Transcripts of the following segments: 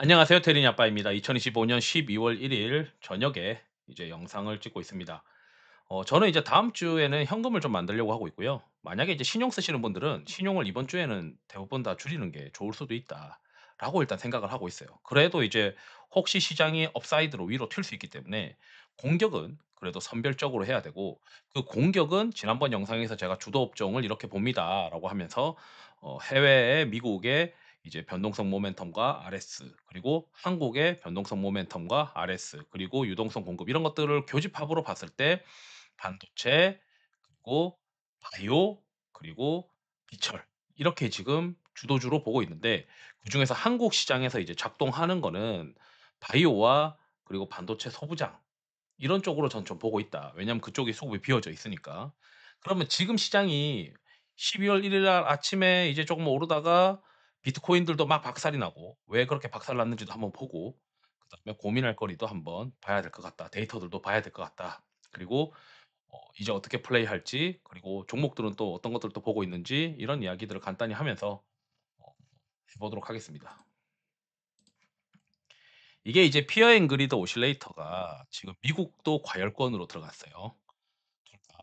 안녕하세요. 테린이 아빠입니다. 2025년 12월 1일 저녁에 이제 영상을 찍고 있습니다. 저는 이제 다음 주에는 현금을 좀 만들려고 하고 있고요. 만약에 이제 신용 쓰시는 분들은 신용을 이번 주에는 대부분 다 줄이는 게 좋을 수도 있다라고 일단 생각을 하고 있어요. 그래도 이제 혹시 시장이 업사이드로 위로 튈 수 있기 때문에 공격은 그래도 선별적으로 해야 되고, 그 공격은 지난번 영상에서 제가 주도 업종을 이렇게 봅니다라고 하면서 해외의 미국의 이제 변동성 모멘텀과 RS, 그리고 한국의 변동성 모멘텀과 RS, 그리고 유동성 공급, 이런 것들을 교집합으로 봤을 때 반도체, 그리고 바이오, 그리고 비철, 이렇게 지금 주도주로 보고 있는데, 그중에서 한국 시장에서 이제 작동하는 거는 바이오와 그리고 반도체 소부장, 이런 쪽으로 전 좀 보고 있다. 왜냐하면 그쪽이 수급이 비어져 있으니까. 그러면 지금 시장이 12월 1일 날 아침에 이제 조금 오르다가 비트코인들도 막 박살이 나고, 왜 그렇게 박살 났는지도 한번 보고, 그다음에 고민할 거리도 한번 봐야 될 것 같다. 데이터들도 봐야 될 것 같다. 그리고 이제 어떻게 플레이할지, 그리고 종목들은 또 어떤 것들을 또 보고 있는지, 이런 이야기들을 간단히 하면서 어 해 보도록 하겠습니다. 이게 이제 피어 앤 그리드 오실레이터가 지금 미국도 과열권으로 들어갔어요. 둘 다.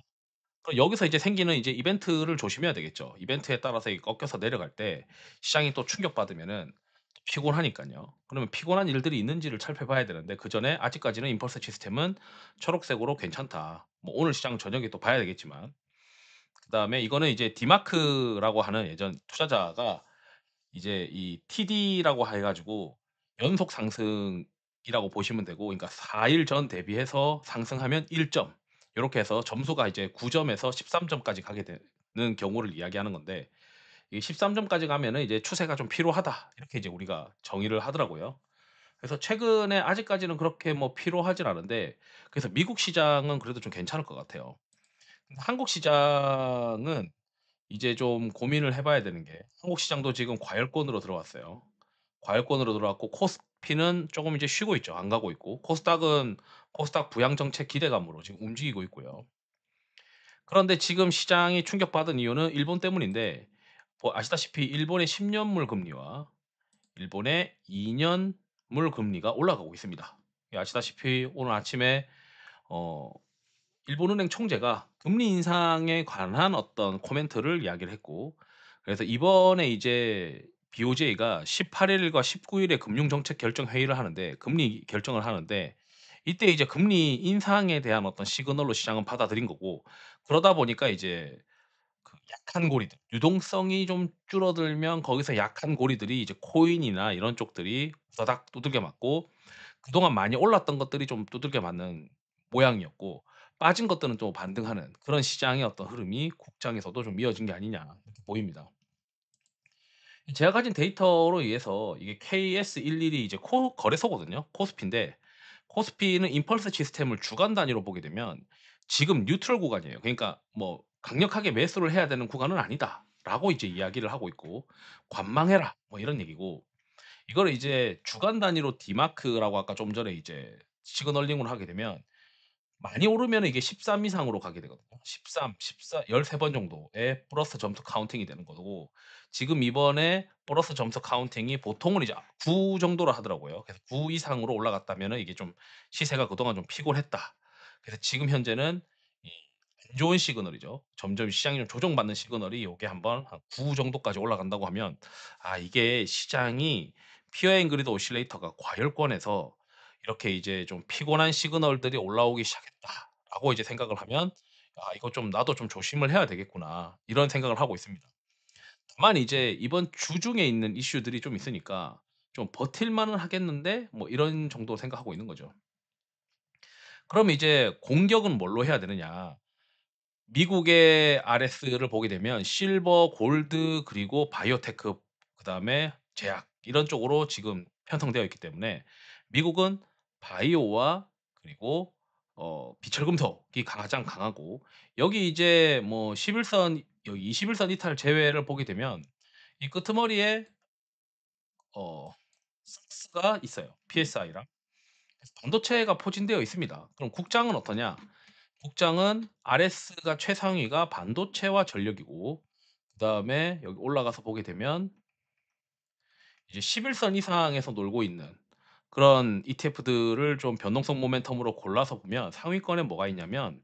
그럼 여기서 이제 생기는 이제 이벤트를 조심해야 되겠죠. 이벤트에 따라서 이 꺾여서 내려갈 때 시장이 또 충격받으면은 또 피곤하니깐요. 그러면 피곤한 일들이 있는지를 살펴봐야 되는데, 그전에 아직까지는 임펄스 시스템은 초록색으로 괜찮다. 뭐 오늘 시장 저녁에 또 봐야 되겠지만. 그다음에 이거는 이제 디마크라고 하는 예전 투자자가 이제 이 TD라고 해 가지고 연속 상승이라고 보시면 되고, 그러니까 4일 전 대비해서 상승하면 1 점, 요렇게 해서 점수가 이제 9 점에서 13 점까지 가게 되는 경우를 이야기하는 건데, 이 13 점까지 가면은 이제 '추세가 좀 피로하다.' 이렇게 이제 우리가 정의를 하더라고요. 그래서 최근에 아직까지는 그렇게 뭐 피로하진 않은데, 그래서 미국 시장은 그래도 좀 괜찮을 것 같아요. 근데 한국 시장은 이제 좀 고민을 해 봐야 되는 게, 한국 시장도 지금 과열권으로 들어왔어요. 과열권으로 들어왔고, 코스피는 쪼금 이제 쉬고 있죠. 안 가고 있고, 코스닥은 코스닥 부양 정책 기대감으로 지금 움직이고 있고요. 그런데 지금 시장이 충격받은 이유는 일본 때문인데, 뭐 아시다시피 일본의 10 년물 금리와 일본의 2 년물 금리가 올라가고 있습니다. 아시다시피 오늘 아침에 어 일본은행 총재가 금리 인상에 관한 어떤 코멘트를 이야기를 했고, 그래서 이번에 이제 BOJ가 18 일과 19 일에 금융정책 결정 회의를 하는데, 금리 결정을 하는데, 이때 이제 금리 인상에 대한 어떤 시그널로 시장은 받아들인 거고, 그러다 보니까 이제 그 약한 고리들, 유동성이 좀 줄어들면 거기서 약한 고리들이 이제 코인이나 이런 쪽들이 후다닥 두들겨 맞고, 그동안 많이 올랐던 것들이 좀 두들겨 맞는 모양이었고, 빠진 것들은 또 반등하는 그런 시장의 어떤 흐름이 국장에서도 좀 이어진 게 아니냐 이렇게 보입니다. 제가 가진 데이터로 의해서 이게 KS11이 이제 거래소거든요. 코스피인데, 코스피는 임펄스 시스템을 주간 단위로 보게 되면 지금 뉴트럴 구간이에요. 그러니까 뭐 "강력하게 매수를 해야 되는 구간은 아니다."라고 이제 이야기를 하고 있고, "관망해라." 뭐 이런 얘기고, 이거를 이제 주간 단위로 디마크라고 아까 좀 전에 이제 시그널링을 하게 되면, 많이 오르면은 이게 13 이상으로 가게 되거든요. 13, 14, 13번 정도의 플러스 점수 카운팅이 되는 거고, 지금 이번에 플러스 점수 카운팅이 보통은 이제 9 정도로 하더라고요. 그래서 9 이상으로 올라갔다면은 이게 좀 시세가 그동안 좀 피곤했다. 그래서 지금 현재는 이 안 좋은 시그널이죠. 점점 시장이 좀 조정받는 시그널이 요게 한번 한 9 정도까지 올라간다고 하면, 이게 시장이 피어 앤 그리드 오실레이터가 과열권에서 이렇게 이제 좀 '피곤한 시그널들이 올라오기 시작했다.'라고 이제 생각을 하면, '이거 좀 나도 좀 조심을 해야 되겠구나.' 이런 생각을 하고 있습니다. 다만 이제 이번 주중에 있는 이슈들이 좀 있으니까 좀 '버틸 만은 하겠는데?' 뭐 이런 정도로 생각하고 있는 거죠. 그럼 이제 공격은 뭘로 해야 되느냐. 미국의 RS를 보게 되면 실버, 골드, 그리고 바이오테크, 그다음에 제약, 이런 쪽으로 지금 편성되어 있기 때문에, 미국은 바이오와 그리고 비철금속이 가장 강하고, 여기 이제 뭐 11선, 여기 21선 이탈 제외를 보게 되면 이 끄트머리에 어 삭스가 있어요. PSI랑. 그래서 반도체가 포진되어 있습니다. 그럼 국장은 어떠냐? 국장은 RS가 최상위가 반도체와 전력이고, 그다음에 여기 올라가서 보게 되면 이제 11선 이상에서 놀고 있는 그런 ETF들을 좀 변동성 모멘텀으로 골라서 보면 상위권에 뭐가 있냐면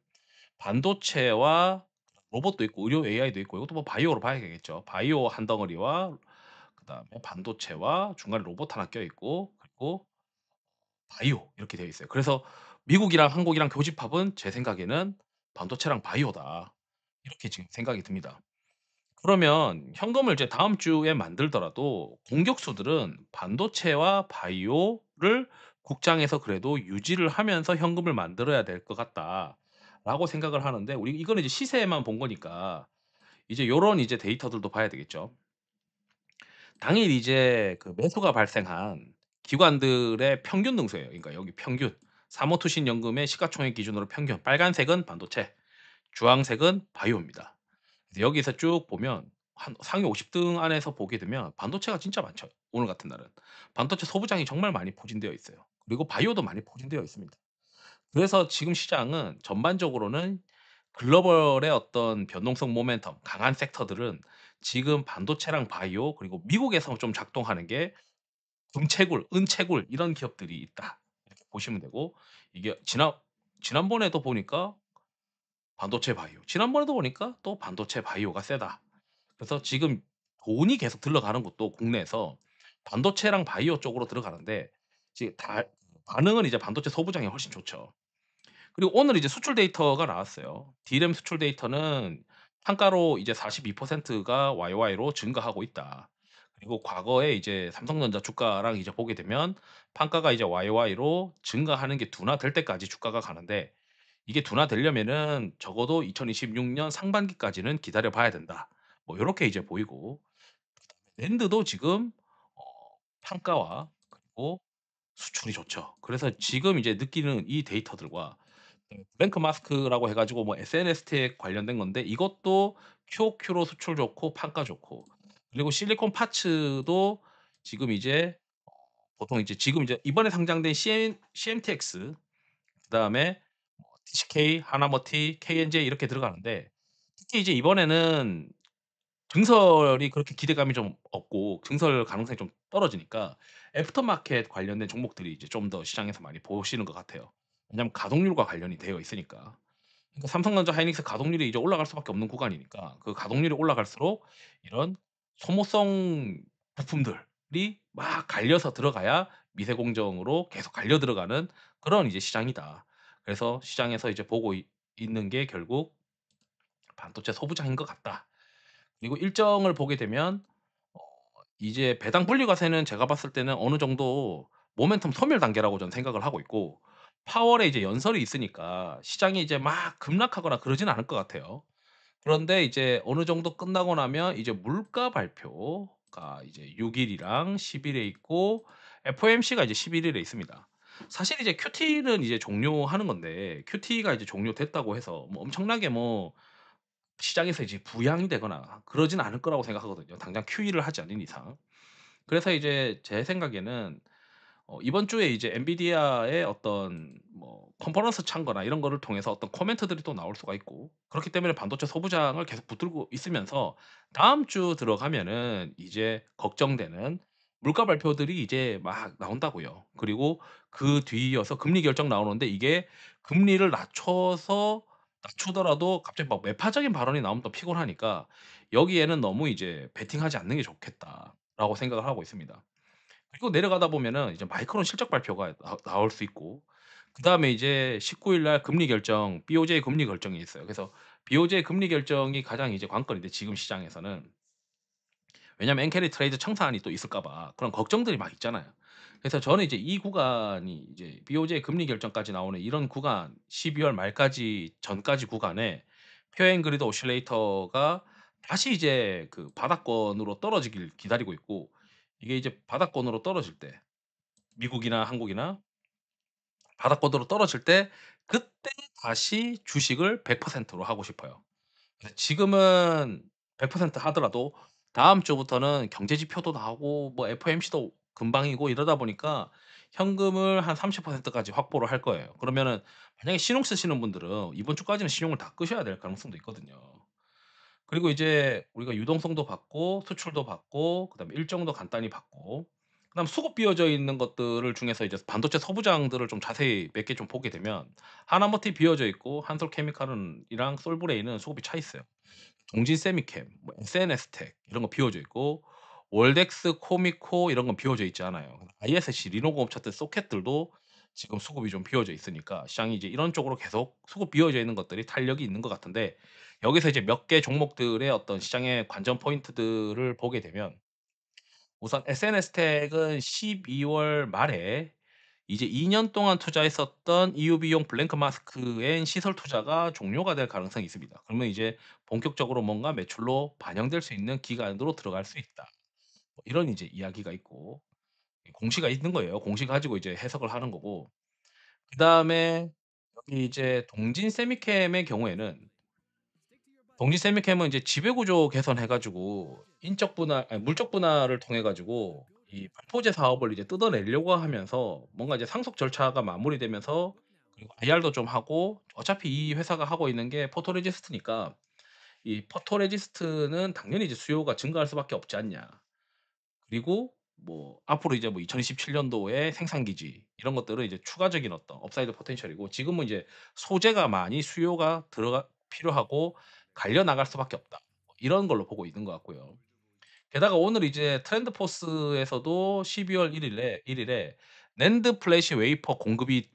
반도체와 로봇도 있고 의료 AI도 있고 이것도 뭐 바이오로 봐야 되겠죠. 바이오 한 덩어리와 그다음에 반도체와 중간에 로봇 하나 껴 있고 그리고 바이오 이렇게 되어 있어요. 그래서 미국이랑 한국이랑 교집합은 제 생각에는 반도체랑 바이오다. 이렇게 지금 생각이 듭니다. 그러면 현금을 이제 다음 주에 만들더라도 공격수들은 반도체와 바이오를 국장에서 그래도 유지를 하면서 현금을 만들어야 될 것 같다라고 생각을 하는데 우리 이거는 이제 시세만 본 거니까 이제 요런 이제 데이터들도 봐야 되겠죠. 당일 이제 그 매수가 발생한 기관들의 평균 등수예요. 그러니까 여기 평균. 사모투신연금의 시가총액 기준으로 평균. 빨간색은 반도체, 주황색은 바이오입니다. 그래서 여기서 쭉 보면 한 상위 50등 안에서 보게 되면 반도체가 진짜 많죠, 오늘 같은 날은. 반도체 소부장이 정말 많이 포진되어 있어요. 그리고 바이오도 많이 포진되어 있습니다. 그래서 지금 시장은 전반적으로는 글로벌의 어떤 변동성 모멘텀 강한 섹터들은 지금 반도체랑 바이오 그리고 미국에서 좀 작동하는 게 금채굴, 은채굴 이런 기업들이 있다. 이렇게 보시면 되고 이게 지난번에도 보니까 반도체 바이오, 지난번에도 보니까 또 반도체 바이오가 세다. 그래서 지금 돈이 계속 들어가는 곳도 국내에서 반도체랑 바이오 쪽으로 들어가는데 지금 다 반응은 이제 반도체 소부장이 훨씬 좋죠. 그리고 오늘 이제 수출 데이터가 나왔어요. D램 수출 데이터는 판가로 이제 42%가 YOY로 증가하고 있다. 그리고 과거에 이제 삼성전자 주가랑 이제 보게 되면 판가가 이제 YOY로 증가하는 게 둔화될 때까지 주가가 가는데 이게 둔화되려면은 적어도 2026년 상반기까지는 기다려 봐야 된다. 뭐 요렇게 이제 보이고 랜드도 지금 어 판가와 그리고 수출이 좋죠. 그래서 지금 이제 느끼는 이 데이터들과 블랭크 마스크라고 해 가지고 뭐 SNS tech 관련된 건데 이것도 QoQ로 수출 좋고 판가 좋고 그리고 실리콘 파츠도 지금 이제 보통 이제 지금 이제 이번에 상장된 CMTX 그다음에 뭐 TCK, 하나머티, KNJ 이렇게 들어가는데 특히 이제 이번에는 증설이 그렇게 기대감이 좀 없고 증설 가능성이 좀 떨어지니까 애프터마켓 관련된 종목들이 이제 좀 더 시장에서 많이 보시는 것 같아요. 왜냐하면 가동률과 관련이 되어 있으니까. 그러니까 삼성전자, 하이닉스 가동률이 이제 올라갈 수밖에 없는 구간이니까 그 가동률이 올라갈수록 이런 소모성 부품들이 막 갈려서 들어가야 미세 공정으로 계속 갈려 들어가는 그런 이제 시장이다. 그래서 시장에서 이제 보고 있는 게 결국 '반도체 소부장인 것 같다.' 그리고 일정을 보게 되면 어 이제 배당 분리과세는 제가 봤을 때는 어느 정도 모멘텀 소멸 단계라고 저는 생각을 하고 있고 4 월에 이제 연설이 있으니까 시장이 이제 막 급락하거나 그러지는 않을 것 같아요. 그런데 이제 어느 정도 끝나고 나면 이제 물가 발표가 이제 6 일이랑 10 일에 있고 FOMC가 이제 11 일에 있습니다. 사실 이제 QT는 이제 종료하는 건데 QT가 이제 종료됐다고 해서 뭐 엄청나게 뭐 시장에서 이제 부양이 되거나 그러진 않을 거라고 생각하거든요, 당장 QE를 하지 않는 이상. 그래서 이제 제 생각에는 이번 주에 이제 엔비디아의 어떤 뭐 컨퍼런스 찬 거나 이런 거를 통해서 어떤 코멘트들이 또 나올 수가 있고 그렇기 때문에 반도체 소부장을 계속 붙들고 있으면서 다음 주 들어가면은 이제 걱정되는 물가 발표들이 이제 막 나온다고요. 그리고 그 뒤이어서 금리 결정 나오는데 이게 금리를 낮추더라도 갑자기 막 매파적인 발언이 나오면 또 피곤하니까 여기에는 너무 이제 '베팅하지 않는 게 좋겠다.'라고 생각을 하고 있습니다. 그리고 내려가다 보면은 이제 마이크론 실적 발표가 나올 수 있고 그다음에 이제 19일 날 금리 결정 BOJ 금리 결정이 있어요. 그래서 BOJ 금리 결정이 가장 이제 관건인데 지금 시장에서는 왜냐하면 엔캐리 트레이드 청산이 또 있을까 봐 그런 걱정들이 막 있잖아요. 그래서 저는 이제 이 구간이 이제 BOJ 금리 결정까지 나오는 이런 구간 12월 말까지 전까지 구간에 페어 앤 그리드 오실레이터가 다시 이제 그 바닥권으로 떨어지길 기다리고 있고 이게 이제 바닥권으로 떨어질 때 미국이나 한국이나 바닥권으로 떨어질 때 그때 다시 주식을 100%로 하고 싶어요. 근데 지금은 100% 하더라도 다음 주부터는 경제 지표도 나오고 뭐 FOMC도 금방이고 이러다 보니까 현금을 한 30% 까지 확보를 할 거예요. 그러면은 만약에 신용 쓰시는 분들은 이번 주까지는 신용을 다 끄셔야 될 가능성도 있거든요. 그리고 이제 우리가 유동성도 받고 수출도 받고 그다음에 일정도 간단히 받고 그다음 수급 비어져 있는 것들을 중에서 이제 반도체 소부장들을 좀 자세히 몇 개 좀 보게 되면 하나머티 비어져 있고 한솔케미칼은 이랑 솔브레인은 수급이 차 있어요. 동진 세미캠, 뭐 SNS텍 이런 거 비워져 있고 월덱스, 코미코 이런 건 비워져 있지 않아요. ISC, 리노공업 차트 소켓들도 지금 수급이 좀 비워져 있으니까 시장이 이제 이런 쪽으로 계속 수급 비워져 있는 것들이 탄력이 있는 것 같은데 여기서 이제 몇 개 종목들의 어떤 시장의 관전 포인트들을 보게 되면 우선 SNS텍은 12월 말에 이제 2년 동안 투자했었던 EUV용 블랭크 마스크엔 시설 투자가 종료가 될 가능성이 있습니다. 그러면 이제 본격적으로 뭔가 매출로 반영될 수 있는 기간으로 들어갈 수 있다. 뭐 이런 이제 이야기가 있고 공시가 있는 거예요. 공시 가지고 이제 해석을 하는 거고 그다음에 여기 이제 동진 세미캠의 경우에는 동지 세미캠은 이제 지배 구조 개선해 가지고 인적 분할 아니 물적 분할을 통해 가지고 이 발포제 사업을 이제 뜯어내려고 하면서 뭔가 이제 상속 절차가 마무리되면서 그리고 IR도 좀 하고 어차피 이 회사가 하고 있는 게 포토레지스트니까 이 포토레지스트는 당연히 이제 수요가 증가할 수밖에 없지 않냐. 그리고 뭐 앞으로 이제 뭐 2027 년도에 생산 기지 이런 것들은 이제 추가적인 어떤 업사이드 포텐셜이고 지금은 이제 소재가 많이 수요가 들어가 필요하고 갈려 나갈 수밖에 없다. 뭐 이런 걸로 보고 있는 것 같고요. 게다가 오늘 이제 트렌드포스에서도 12월 1 일에 낸드 플래시 웨이퍼 공급이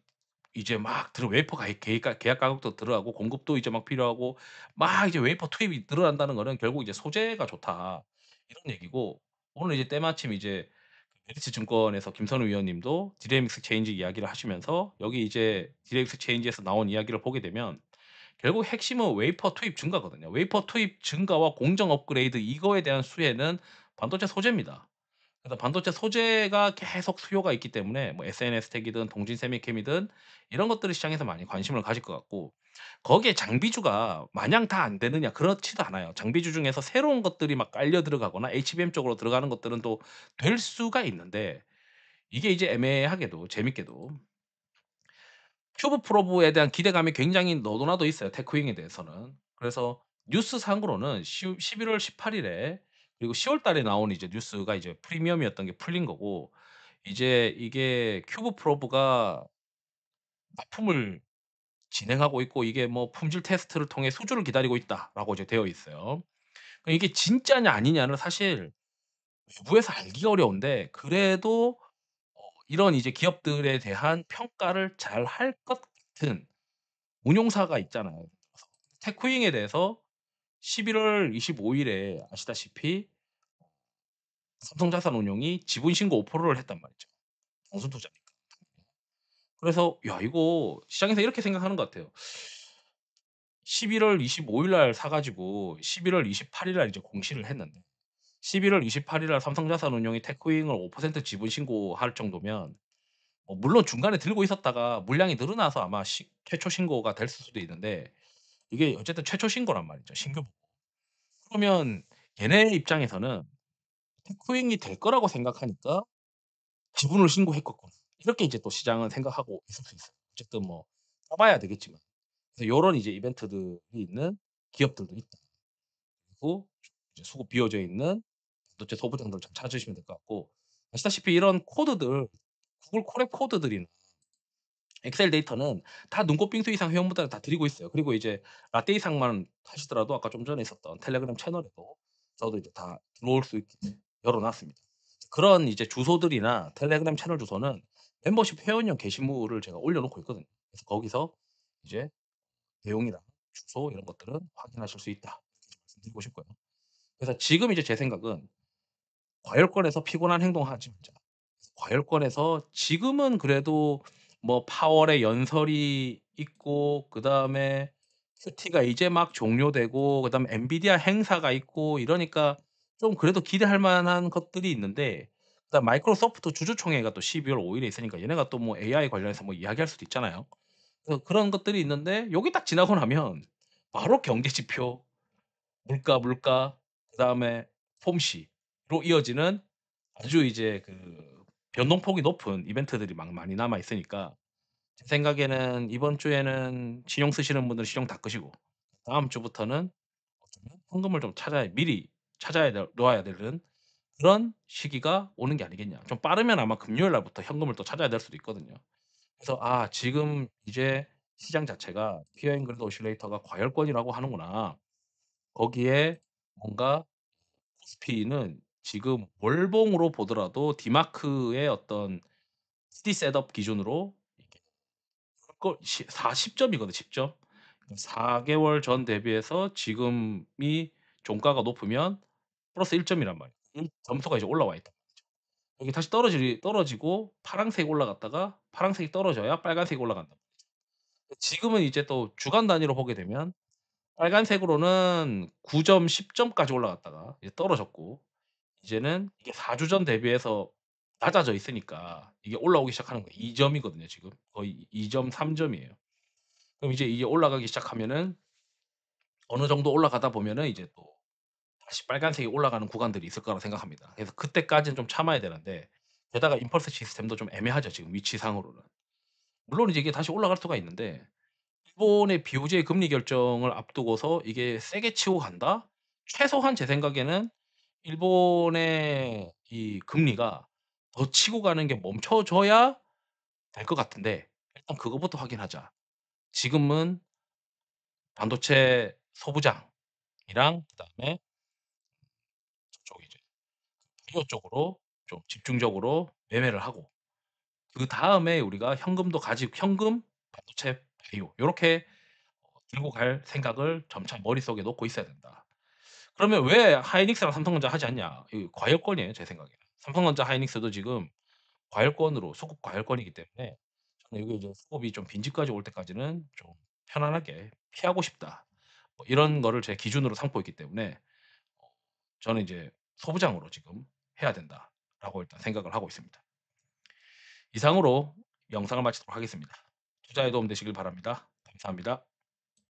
이제 막 웨이퍼 가입 계약 가격도 들어가고 공급도 이제 막 필요하고 막 이제 웨이퍼 투입이 늘어난다는 거는 결국 이제 "소재가 좋다." 이런 얘기고 오늘 이제 때마침 이제 메리츠 증권에서 김선우 위원님도 디나믹스 체인지 이야기를 하시면서 여기 이제 디나믹스 체인지에서 나온 이야기를 보게 되면 결국 핵심은 웨이퍼 투입 증가거든요. 웨이퍼 투입 증가와 공정 업그레이드 이거에 대한 수혜는 반도체 소재입니다. 그래서 반도체 소재가 계속 수요가 있기 때문에 뭐 SNS텍이든 동진 세미캠이든 이런 것들을 시장에서 많이 관심을 가질 것 같고 거기에 장비주가 마냥 다 안 되느냐 그렇지도 않아요. 장비주 중에서 새로운 것들이 막 깔려 들어가거나 HBM 쪽으로 들어가는 것들은 또 될 수가 있는데 이게 이제 애매하게도 재밌게도 큐브 프로브에 대한 기대감이 굉장히 너도나도 있어요, 테크윙에 대해서는. 그래서 뉴스상으로는 11월 18 일에 그리고 10월 달에 나온 이제 뉴스가 이제 프리미엄이었던 게 풀린 거고 이제 이게 큐브 프로브가 납품을 진행하고 있고 이게 뭐 "품질 테스트를 통해 수주를 기다리고 있다."라고 이제 되어 있어요. 이게 진짜냐 아니냐는 사실 외부에서 알기가 어려운데 그래도 이런 이제 기업들에 대한 평가를 잘할 것 같은 운용사가 있잖아요. 테크윙에 대해서 11월 25 일에 아시다시피 삼성자산운용이 지분 신고 오퍼를 했단 말이죠, 단순 투자니까. 그래서 야 이거 시장에서 이렇게 생각하는 것 같아요. 11월 25일날 사 가지고 11월 28일날 이제 공시를 했는데 11월 28일날 삼성자산운용이 테크윙을 5% 지분 신고할 정도면 물론 중간에 들고 있었다가 물량이 늘어나서 아마 최초 신고가 됐을 수도 있는데 이게 어쨌든 최초 신고란 말이죠, 신규. 그러면 얘네 입장에서는 테크윙이 될 거라고 생각하니까 지분을 신고했겠구나. 이렇게 이제 또 시장은 생각하고 있을 수 있어요. 어쨌든 뭐 봐 봐야 되겠지만. 그래서 요런 이제 이벤트들이 있는 기업들도 있다. 그리고 이제 수급 비워져 있는 반도체 소부장들 좀 찾으시면 될 것 같고 아시다시피 이런 코드들 구글 콜앱 코드들이나 엑셀 데이터는 다 눈꽃 빙수 이상 회원분들한테 다 드리고 있어요. 그리고 이제 라떼 이상만 하시더라도 아까 좀 전에 있었던 텔레그램 채널에도 저도 이제 다 들어올 수 있게 열어 놨습니다. 그런 이제 주소들이나 텔레그램 채널 주소는 멤버십 회원용 게시물을 제가 올려 놓고 있거든요. 그래서 거기서 이제 내용이랑 주소 이런 것들은 확인하실 수 있다. 이렇게 좀 말씀드리고 싶고요. 그래서 지금 이제 제 생각은 과열권에서 피곤한 행동하지 말자. 과열권에서 지금은 그래도 뭐 파월의 연설이 있고 그다음에 큐티가 이제 막 종료되고 그다음에 엔비디아 행사가 있고 이러니까 좀 그래도 기대할 만한 것들이 있는데 그다음 마이크로소프트 주주총회가 또 12월 5 일에 있으니까 얘네가 또 뭐 AI 관련해서 뭐 이야기할 수도 있잖아요. 그래서 그런 것들이 있는데 요게 딱 지나고 나면 바로 경제 지표, 물가 그다음에 폼씨로 이어지는 아주 이제 그 변동폭이 높은 이벤트들이 막 많이 남아 있으니까 제 생각에는 이번 주에는 신용 쓰시는 분들은 신용 다 끄시고 다음 주부터는 어쩌면 현금을 좀 찾아야 미리 찾아야 될 놓아야 되는 그런 시기가 오는 게 아니겠냐. 좀 빠르면 아마 금요일 날부터 현금을 또 찾아야 될 수도 있거든요. 그래서 '아 지금 이제 시장 자체가 피어 앵그리드 오실레이터가 과열권이라고 하는구나.' 거기에 뭔가 코스피는 지금 월봉으로 보더라도 디마크의 어떤 스티 셋업 기준으로 이게 거 시 40 점이거든 10 점. 4 개월 전 대비해서 지금이 종가가 높으면 플러스 1 점이란 말이야. 점수가 이제 올라와 있다. 이게 다시 떨어지고 파랑색이 올라갔다가 파랑색이 떨어져야 빨간색이 올라간다. 지금은 이제 또 주간 단위로 보게 되면 빨간색으로는 9 점, 10 점까지 올라갔다가 이제 떨어졌고 이제는 이게 4주 전 대비해서 낮아져 있으니까 이게 올라오기 시작하는 거예요. 2 점이거든요 지금. 거의 2 점, 3 점이에요. 그럼 이제 이게 올라가기 시작하면은 어느 정도 올라가다 보면은 이제 또 다시 빨간색이 올라가는 구간들이 있을 거라고 생각합니다. 그래서 그때까지는 좀 참아야 되는데 게다가 임펄스 시스템도 좀 애매하죠 지금 위치상으로는. 물론 이제 이게 다시 올라갈 수가 있는데 일본의 BOJ 금리 결정을 앞두고서 이게 세게 치고 간다? 최소한 제 생각에는 일본의 이 금리가 더 치고 가는 게 멈춰져야 될 것 같은데 일단 그거부터 확인하자. 지금은 반도체 소부장이랑 그다음에 저쪽 이제 바이오 쪽으로 좀 집중적으로 매매를 하고 그다음에 우리가 현금도 가지고 현금, 반도체, 바이오 요렇게 들고 갈 생각을 점차 머릿속에 놓고 있어야 된다. 그러면 왜 하이닉스랑 삼성전자 하지 않냐? 이 과열권이에요 제 생각에는. 삼성전자, 하이닉스도 지금 과열권으로 수급 과열권이기 때문에 저는 이게 이제 수급이 좀 빈집까지 올 때까지는 좀 편안하게 피하고 싶다. 뭐 이런 거를 제 기준으로 삼고 있기 때문에 어 저는 이제 '소부장으로 지금 해야 된다.'라고 일단 생각을 하고 있습니다. 이상으로 영상을 마치도록 하겠습니다. 투자에 도움 되시길 바랍니다. 감사합니다.